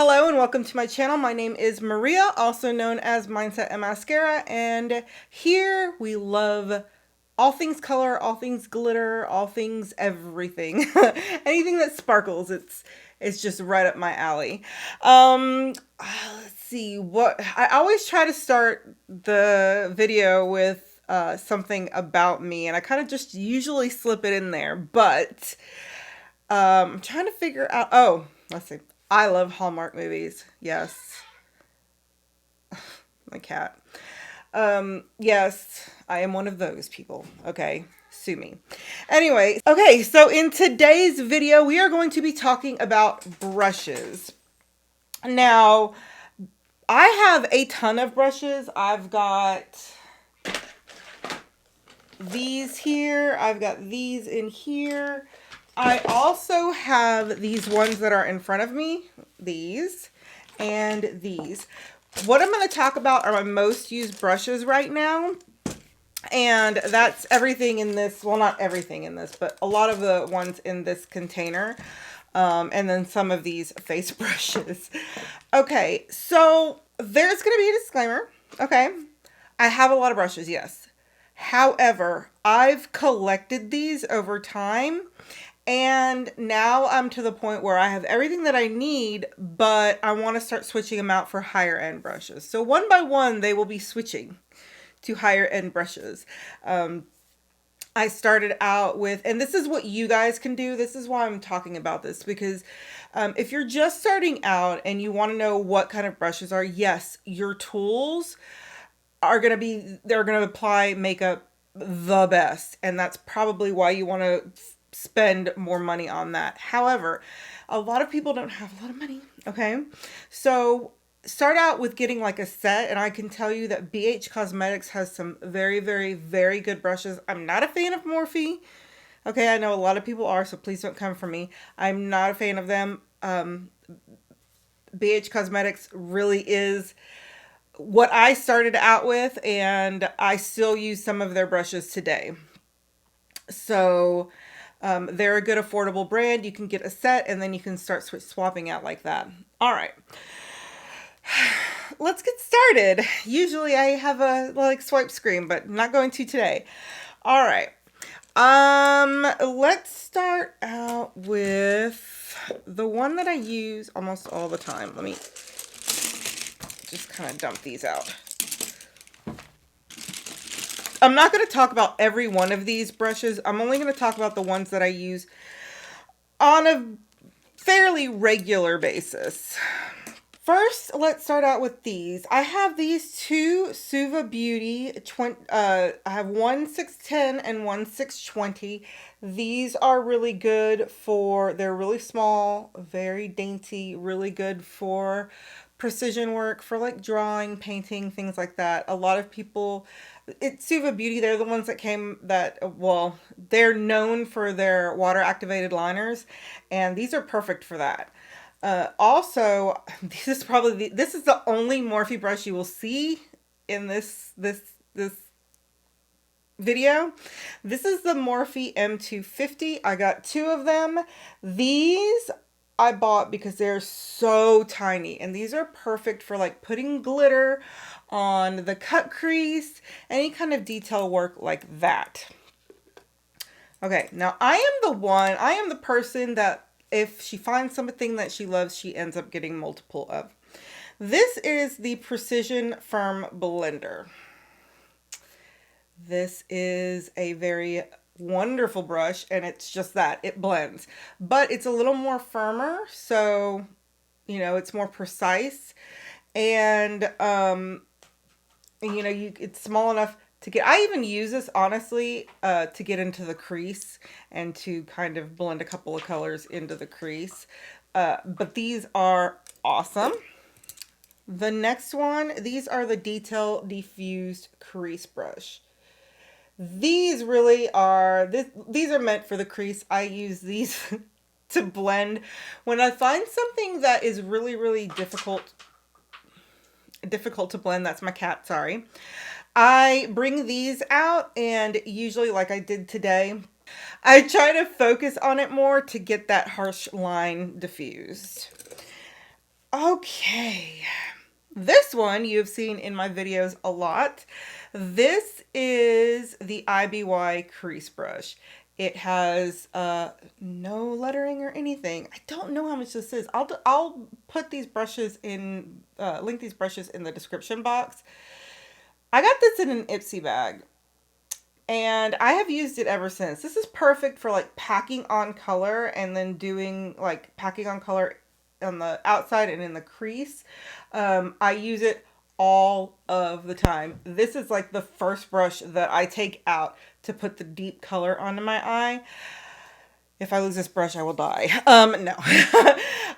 Hello and welcome to my channel. My name is Maria, also known as Mindsetandmascara, and here we love all things color, all things glitter, all things everything. Anything that sparkles, it's just right up my alley. Let's see what I always try to start the video with something about me, and I kind of just usually slip it in there, but I'm trying to figure out, oh, let's see. I love Hallmark movies. Yes. My cat. Yes, I am one of those people. Okay, sue me. Anyway, okay, so in today's video, we are going to be talking about brushes. Now, I have a ton of brushes. I've got these here. I've got these in here. I also have these ones that are in front of me, these, and these. What I'm going to talk about are my most used brushes right now, and that's everything in this, well, not everything in this, but a lot of the ones in this container, and then some of these face brushes. Okay, so there's going to be a disclaimer, okay? I have a lot of brushes, yes. However, I've collected these over time, and now I'm to the point where I have everything that I need, but I want to start switching them out for higher end brushes. So one by one, they will be switching to higher end brushes. I started out with, and this is what you guys can do. This is why I'm talking about this, because if you're just starting out and you want to know what kind of brushes are, yes, your tools are going to be, they're going to apply makeup the best. And that's probably why you want to spend more money on that. However, a lot of people don't have a lot of money. Okay. So start out with getting like a set. And I can tell you that BH Cosmetics has some very, very, very good brushes. I'm not a fan of Morphe. Okay. I know a lot of people are, so please don't come for me. I'm not a fan of them. BH Cosmetics really is what I started out with, and I still use some of their brushes today. So they're a good affordable brand. You can get a set and then you can start swapping out like that. All right, let's get started. Usually I have a like swipe screen, but I'm not going to today. All right. Let's start out with the one that I use almost all the time. Let me just kind of dump these out. I'm not going to talk about every one of these brushes. I'm only going to talk about the ones that I use on a fairly regular basis. First, let's start out with these. I have these two Suva Beauty, I have one 610 and one 620. These are really good for, they're really small, very dainty, really good for precision work, for like drawing, painting, things like that. A lot of people, it's Suva Beauty, they're the ones that came that, well, they're known for their water activated liners, and these are perfect for that. Also, this is probably this is the only Morphe brush you will see in this video. This is the Morphe M250. I got two of them. These I bought because they're so tiny, and these are perfect for like putting glitter on the cut crease, any kind of detail work like that. Okay, now I am the person that if she finds something that she loves, she ends up getting multiple of. This is the Precision Firm Blender. This is a very wonderful brush, and it's just that, it blends. But it's a little more firmer, so, you know, it's more precise. And, you know, it's small enough to get, I even use this honestly to get into the crease and to kind of blend a couple of colors into the crease. But these are awesome. The next one, these are the Detail Diffused Crease Brush. These really are, these are meant for the crease. I use these to blend. When I find something that is really, really difficult to blend, that's my cat, sorry. I bring these out, and usually like I did today, I try to focus on it more to get that harsh line diffused. Okay. This one you've seen in my videos a lot. This is the IBY Crease brush. It has no lettering or anything. I don't know how much this is. I'll put these brushes in, link these brushes in the description box. I got this in an Ipsy bag, and I have used it ever since. This is perfect for like packing on color and then doing like packing on color on the outside and in the crease. I use it all of the time. This is like the first brush that I take out to put the deep color onto my eye. If I lose this brush, I will die. No.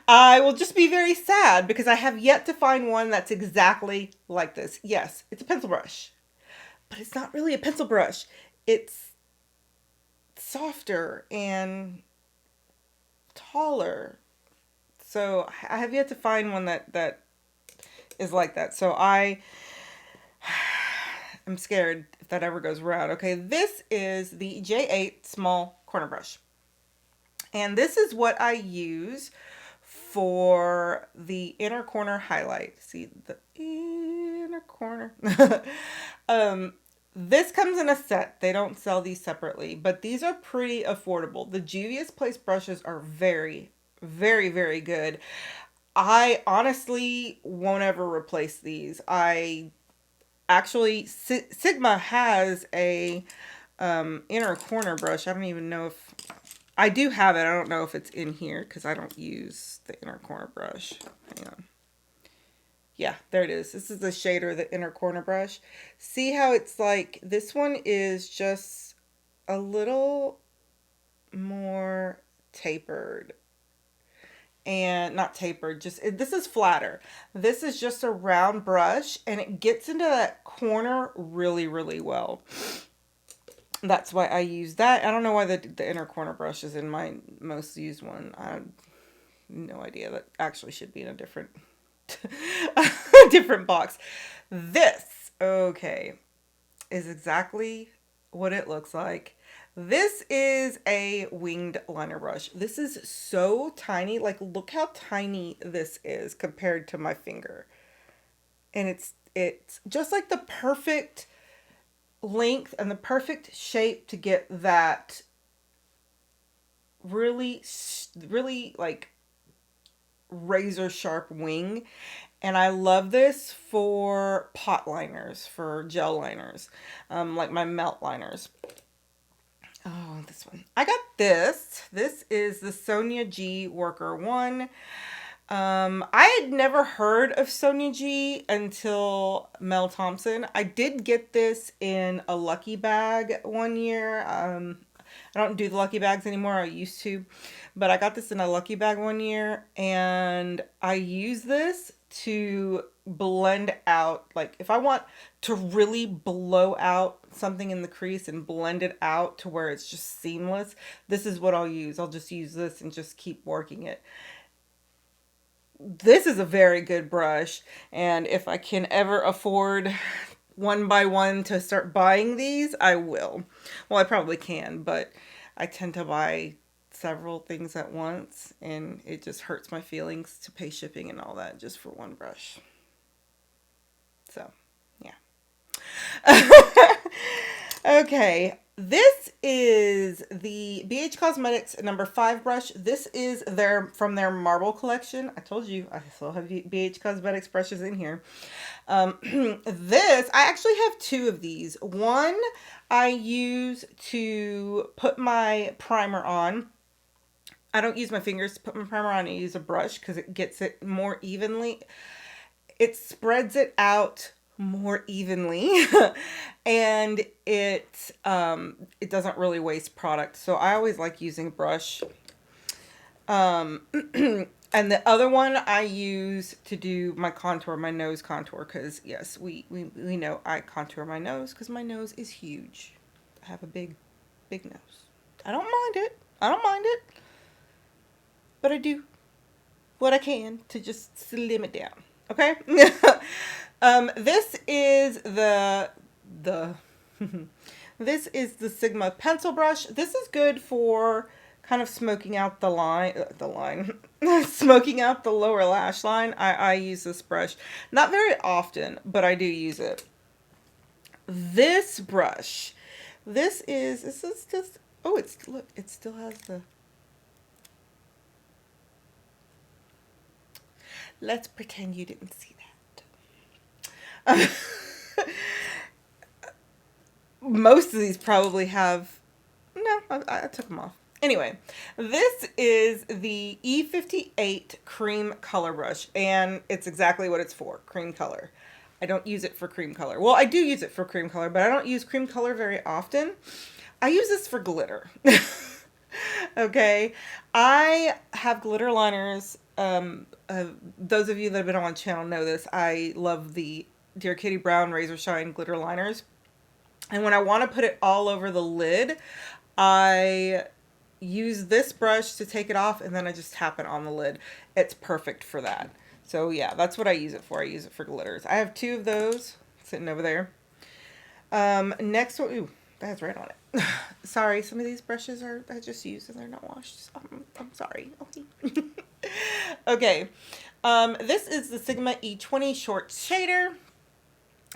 I will just be very sad because I have yet to find one that's exactly like this. Yes, it's a pencil brush, but it's not really a pencil brush. It's softer and taller. So I have yet to find one that is like that. So I'm scared if that ever goes around. Okay, this is the J8 small corner brush. And this is what I use for the inner corner highlight. See the inner corner. This comes in a set. They don't sell these separately, but these are pretty affordable. The Juvius Place brushes are very, very, very good. I honestly won't ever replace these. I actually, Sigma has a inner corner brush. I don't even know if I do have it. I don't know if it's in here because I don't use the inner corner brush. Hang on. Yeah, there it is. This is the shader, the inner corner brush. See how it's like, this one is just a little more tapered. And not tapered, just, this is flatter. This is just a round brush and it gets into that corner really, really well. That's why I use that. I don't know why the inner corner brush is in my most used one. I have no idea. That actually should be in a different different box. This, okay, is exactly what it looks like. This is a winged liner brush. This is so tiny. Like, look how tiny this is compared to my finger. And it's just like the perfect length and the perfect shape to get that really, really like razor sharp wing. And I love this for pot liners, for gel liners, like my melt liners. Oh, this one. I got this. This is the Sonia G Worker 1. I had never heard of Sonia G until Mel Thompson. I did get this in a Lucky bag one year. I don't do the Lucky bags anymore. I used to. But I got this in a Lucky bag one year. And I use this to blend out, like if I want to really blow out something in the crease and blend it out to where it's just seamless, this is what I'll use. I'll just use this and just keep working it. This is a very good brush, and if I can ever afford one by one to start buying these, I will. Well, I probably can, but I tend to buy several things at once, and it just hurts my feelings to pay shipping and all that just for one brush. So, yeah. Okay, this is the BH Cosmetics number 5 brush. This is from their Marble collection. I told you I still have BH Cosmetics brushes in here. This, I actually have 2 of these. One I use to put my primer on. I don't use my fingers to put my primer on. I use a brush because it gets it more evenly. It spreads it out more evenly and it doesn't really waste product. So I always like using brush. And the other one I use to do my contour, my nose contour, because yes, we know I contour my nose because my nose is huge. I have a big nose. I don't mind it. I don't mind it. But I do what I can to just slim it down. Okay? This is the this is the Sigma pencil brush. This is good for kind of smoking out smoking out the lower lash line, I use this brush. Not very often, but I do use it. This brush, this is just, oh, look, it still has the, let's pretend you didn't see that. Most of these probably have, no, I took them off. Anyway, this is the E58 Cream Color Brush, and it's exactly what it's for, cream color. I don't use it for cream color. Well, I do use it for cream color, but I don't use cream color very often. I use this for glitter. Okay, I have glitter liners. Those of you that have been on my channel know this. I love the Dear Kitty Brown Razor Shine glitter liners. And when I want to put it all over the lid, I use this brush to take it off, and then I just tap it on the lid. It's perfect for that. So yeah, that's what I use it for. I use it for glitters. I have 2 of those sitting over there. Next one, ooh, that has red on it. Sorry, some of these brushes I just used and they're not washed. I'm sorry. Okay. Okay. This is the Sigma E20 Short Shader.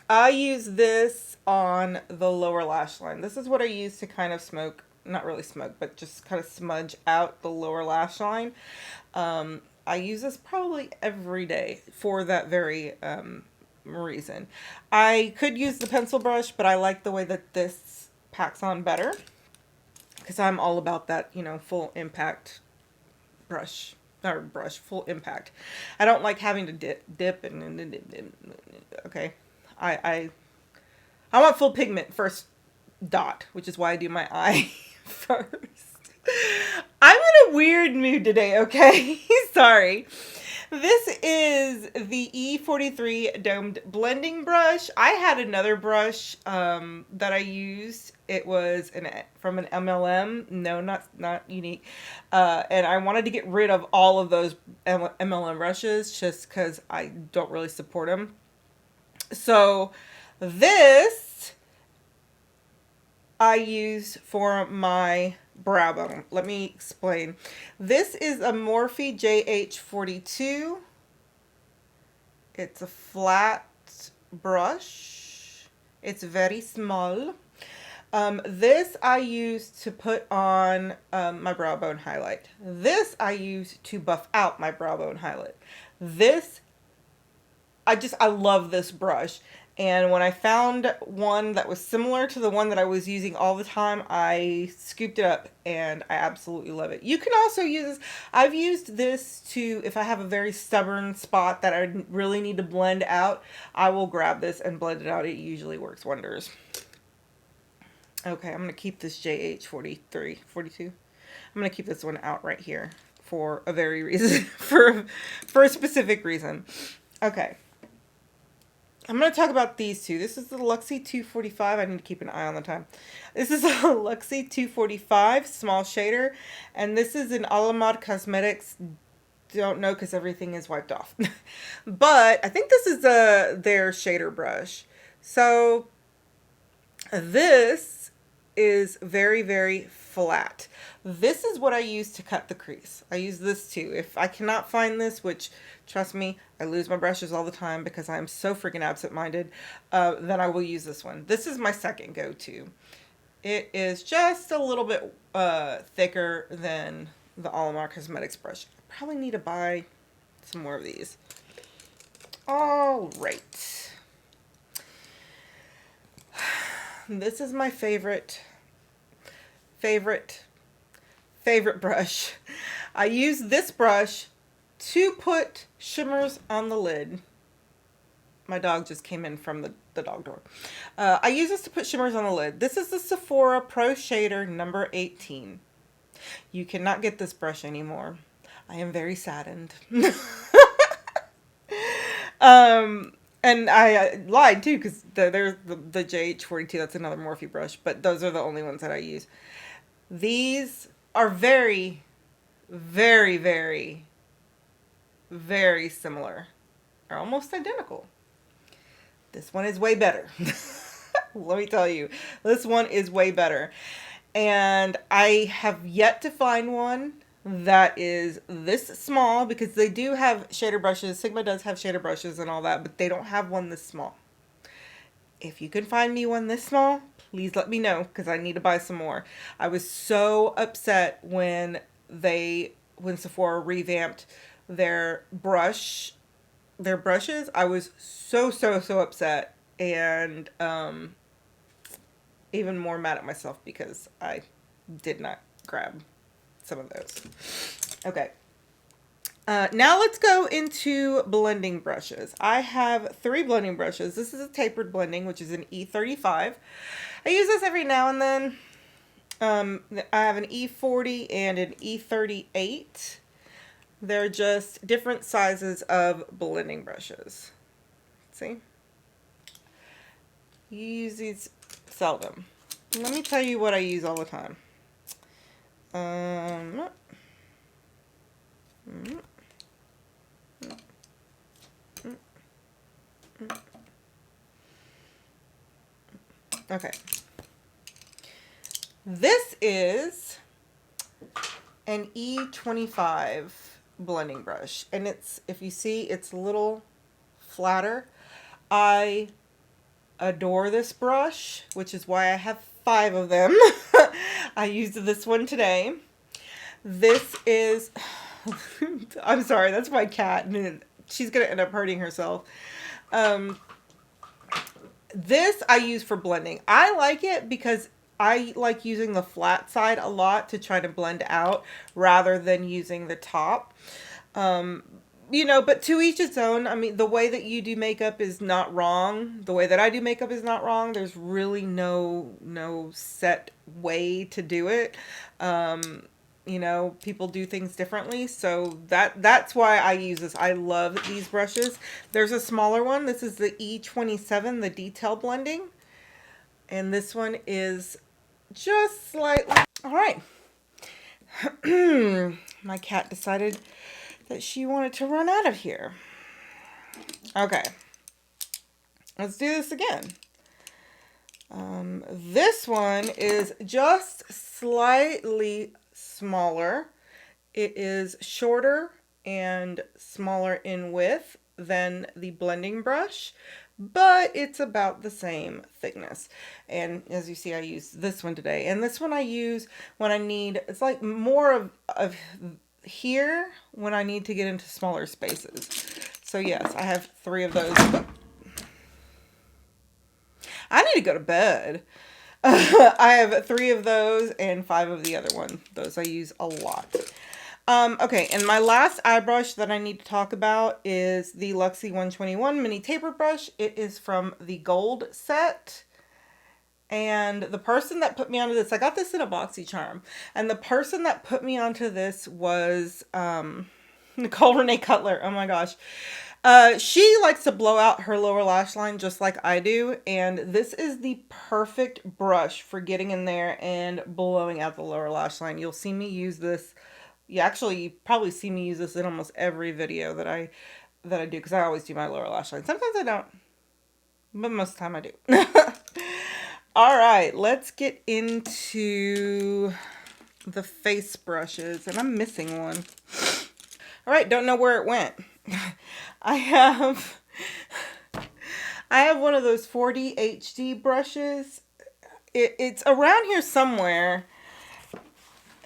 I use this on the lower lash line. This is what I use to kind of smoke, not really smoke, but just kind of smudge out the lower lash line. I use this probably every day for that very reason. I could use the pencil brush, but I like the way that this packs on better because I'm all about that, you know, full impact brush. Or brush, full impact. I don't like having to dip and okay. I want full pigment first dot, which is why I do my eye first. I'm in a weird mood today, okay? Sorry. This is the E43 Domed Blending Brush. I had another brush that I used. It was from an MLM. No, not unique. And I wanted to get rid of all of those MLM brushes just because I don't really support them. So this I use for my brow bone. Let me explain. This is a Morphe JH42. It's a flat brush. It's very small. This I use to put on my brow bone highlight. This I use to buff out my brow bone highlight. This, I love this brush. And when I found one that was similar to the one that I was using all the time, I scooped it up and I absolutely love it. You can also use this. I've used this to, if I have a very stubborn spot that I really need to blend out, I will grab this and blend it out. It usually works wonders. Okay, I'm going to keep this JH42. I'm going to keep this one out right here for a very reason, for a specific reason. Okay. I'm going to talk about these two. This is the Luxie 245. I need to keep an eye on the time. This is a Luxie 245 small shader. And this is an Alamod Cosmetics. Don't know because everything is wiped off. But I think this is their shader brush. So this is very, very flat. This is what I use to cut the crease. I use this too. If I cannot find this, which trust me, I lose my brushes all the time because I'm so freaking absent-minded, then I will use this one. This is my second go-to. It is just a little bit thicker than the Alamar Cosmetics brush. I probably need to buy some more of these. All right. This is my favorite brush. I use this brush to put shimmers on the lid. My dog just came in from the dog door. I use this to put shimmers on the lid. This is the Sephora Pro Shader number 18. You cannot get this brush anymore. I am very saddened. And I lied too, because there's the JH42, that's another Morphe brush, but those are the only ones that I use. These are very, very, very, very similar. They're almost identical. This one is way better. Let me tell you, this one is way better. And I have yet to find one that is this small, because they do have shader brushes. Sigma does have shader brushes and all that, but they don't have one this small. If you can find me one this small, please let me know, because I need to buy some more. I was so upset when Sephora revamped their brushes. I was so upset, and even more mad at myself because I did not grab some of those. Okay. Now let's go into blending brushes. I have 3 blending brushes. This is a tapered blending, which is an E35. I use this every now and then. I have an E40 and an E38. They're just different sizes of blending brushes. See? You use these seldom. Let me tell you what I use all the time. Okay. This is an E25 blending brush, and it's, if you see, it's a little flatter. I adore this brush, which is why I have 5 of them. I used this one today. This is, I'm sorry, that's my cat, and she's gonna end up hurting herself. This I use for blending. I like it because I like using the flat side a lot to try to blend out rather than using the top. You know, but to each its own. I mean, the way that you do makeup is not wrong. The way that I do makeup is not wrong. There's really no set way to do it. You know, people do things differently, so that's why I use this. I love these brushes. There's a smaller one. This is the E27, the detail blending, and this one is just slightly. All right. My cat decided that she wanted to run out of here. Okay, let's do this again. This one is just slightly smaller. It is shorter and smaller in width than the blending brush, but it's about the same thickness. And as you see, I use this one today, and this one I use when I need, it's like more of here when I need to get into smaller spaces. So yes, I have 3 of those. I need to go to bed. I have 3 of those and 5 of the other one. Those I use a lot. Okay, and my last eye brush that I need to talk about is the Luxie 121 Mini Taper Brush. It is from the Gold set. And the person that put me onto this, I got this in a BoxyCharm. And the person that put me onto this was Nicole Renee Cutler. Oh my gosh. She likes to blow out her lower lash line just like I do, and this is the perfect brush for getting in there and blowing out the lower lash line. You'll see me use this. You probably see me use this in almost every video that I do, because I always do my lower lash line. Sometimes I don't, but most of the time I do. All right, let's get into the face brushes, and I'm missing one. All right, don't know where it went. I have one of those 40 HD brushes. It's around here somewhere.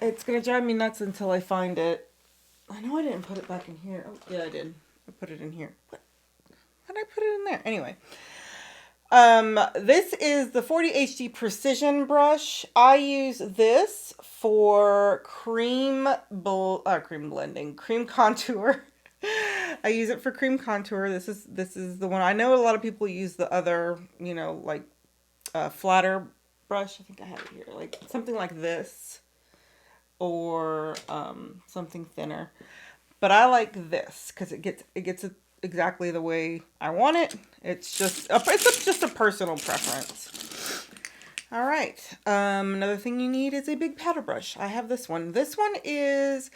It's going to drive me nuts until I find it. I know I didn't put it back in here. Oh, yeah, I did. I put it in here. How did I put it in there? Anyway. This is the 40 HD Precision brush. I use this for cream contour. I use it for cream contour. This is the one. I know a lot of people use the other, you know, like flatter brush. I think I have it here, like something like this, or something thinner. But I like this because it gets it exactly the way I want it. It's just a personal preference. All right. Another thing you need is a big powder brush. I have this one. This one is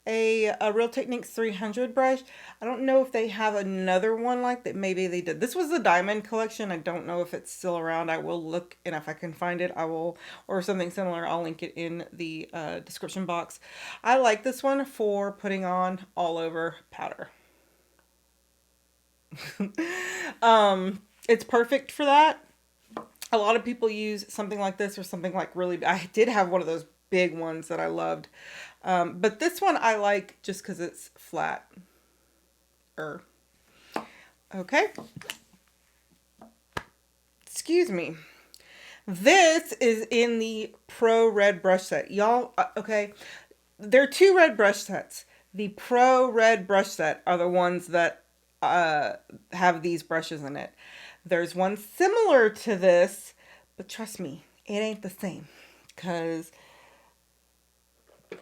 a Real Techniques 300 brush. I don't know if they have another one like that. Maybe they did. This was the Diamond collection. I don't know if it's still around. I will look, and if I can find it, I will, or something similar, I'll link it in the description box. I like this one for putting on all over powder. It's perfect for that. A lot of people use something like this or something like really, I did have one of those big ones that I loved. But this one I like just because it's flat. Okay. Excuse me. This is in the Pro Red brush set. Y'all, okay. There are two red brush sets. The Pro Red brush set are the ones that have these brushes in it. There's one similar to this, but trust me, it ain't the same. Because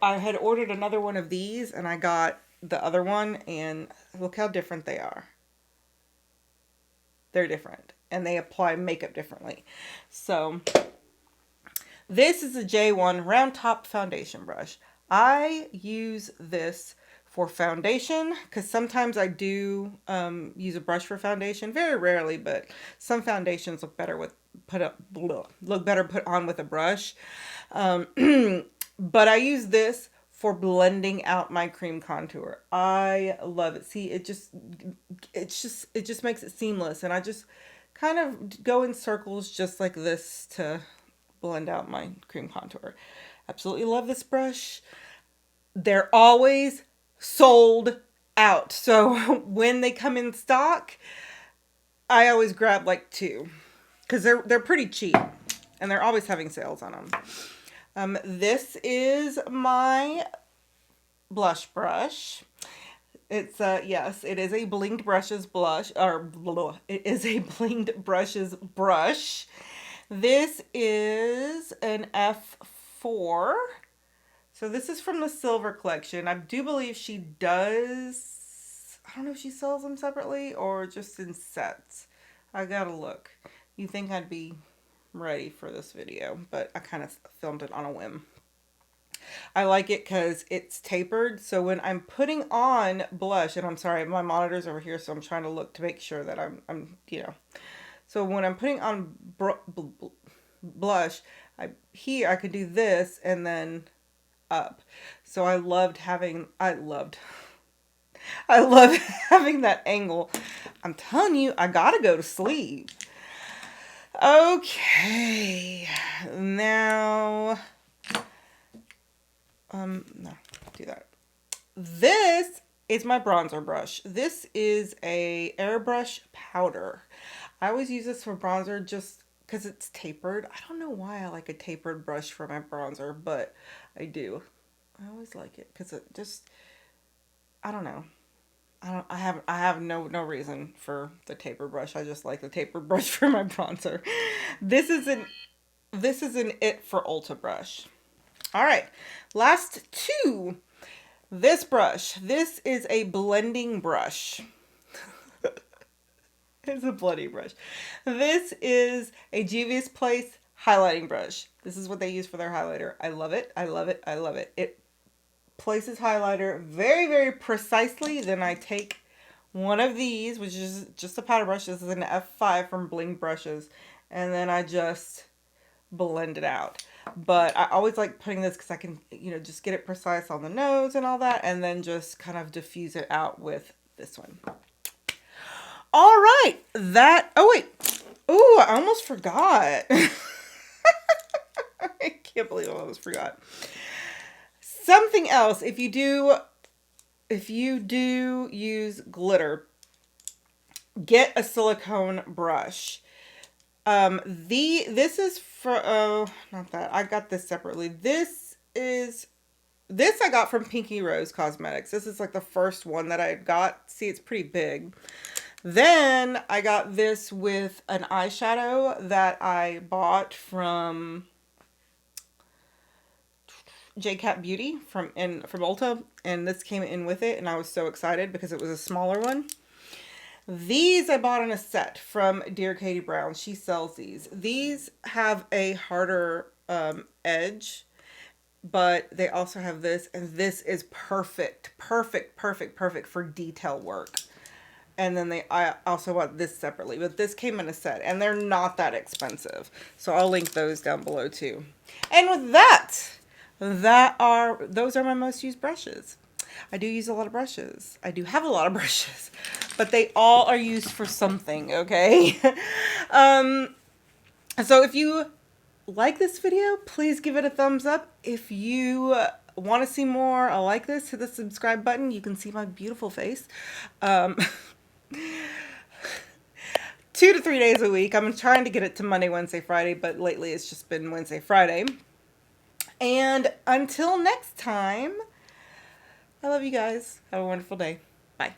I had ordered another one of these and I got the other one, and look how different they are. They're different and they apply makeup differently. So this is a J1 round top foundation brush. I use this for foundation because sometimes I do use a brush for foundation, very rarely, but some foundations look better with put on with a brush. But I use this for blending out my cream contour. I love it. See, it just makes it seamless, and I just kind of go in circles just like this to blend out my cream contour. Absolutely love this brush. They're always sold out. So when they come in stock, I always grab like two because they're pretty cheap and they're always having sales on them. This is my blush brush. It's yes, it is a Blinged Brushes blush, or it is a Blinged Brushes brush. This is an F4. So this is from the Silver collection. I do believe she does, I don't know if she sells them separately or just in sets. I gotta look. You think I'd be ready for this video, but I kind of filmed it on a whim. I like it because it's tapered. So when I'm putting on blush, and I'm sorry, my monitor's over here, so I'm trying to look to make sure that I'm you know. So when I'm putting on blush, I could do this and then up. So I love having that angle. I'm telling you, I gotta go to sleep. Okay, now, no, do that. This is my bronzer brush. This is a airbrush powder. I always use this for bronzer just because it's tapered. I don't know why I like a tapered brush for my bronzer, but I do. I always like it because it just, I don't know. I have no reason for the taper brush. I just like the taper brush for my bronzer. This is an It for Ulta brush. All right, last two. This brush. This is a blending brush. It's a blending brush. This is a Juvius Place highlighting brush. This is what they use for their highlighter. I love it. I love it. I love it. It places highlighter very, very precisely. Then I take one of these, which is just a powder brush. This is an F5 from Blinged Brushes. And then I just blend it out. But I always like putting this because I can, just get it precise on the nose and all that. And then just kind of diffuse it out with this one. All right. Oh, wait. Oh, I almost forgot. I can't believe I almost forgot. Something else, if you do use glitter, get a silicone brush. This is for, oh, not that. I got this separately. This I got from Pinky Rose Cosmetics. This is like the first one that I got. See, it's pretty big. Then I got this with an eyeshadow that I bought from J-Cat Beauty from Ulta, and this came in with it, and I was so excited because it was a smaller one. These I bought in a set from Dear Katie Brown. She sells these. These have a harder edge but they also have this, and this is perfect, perfect, perfect, perfect for detail work. And then I also bought this separately, but this came in a set, and they're not that expensive. So I'll link those down below too. And with that, those are my most used brushes. I do use a lot of brushes. I do have a lot of brushes, but they all are used for something, okay? So if you like this video, please give it a thumbs up. If you want to see more like this, hit the subscribe button. You can see my beautiful face. 2 to 3 days a week. I'm trying to get it to Monday, Wednesday, Friday, but lately it's just been Wednesday, Friday. And until next time, I love you guys. Have a wonderful day. Bye.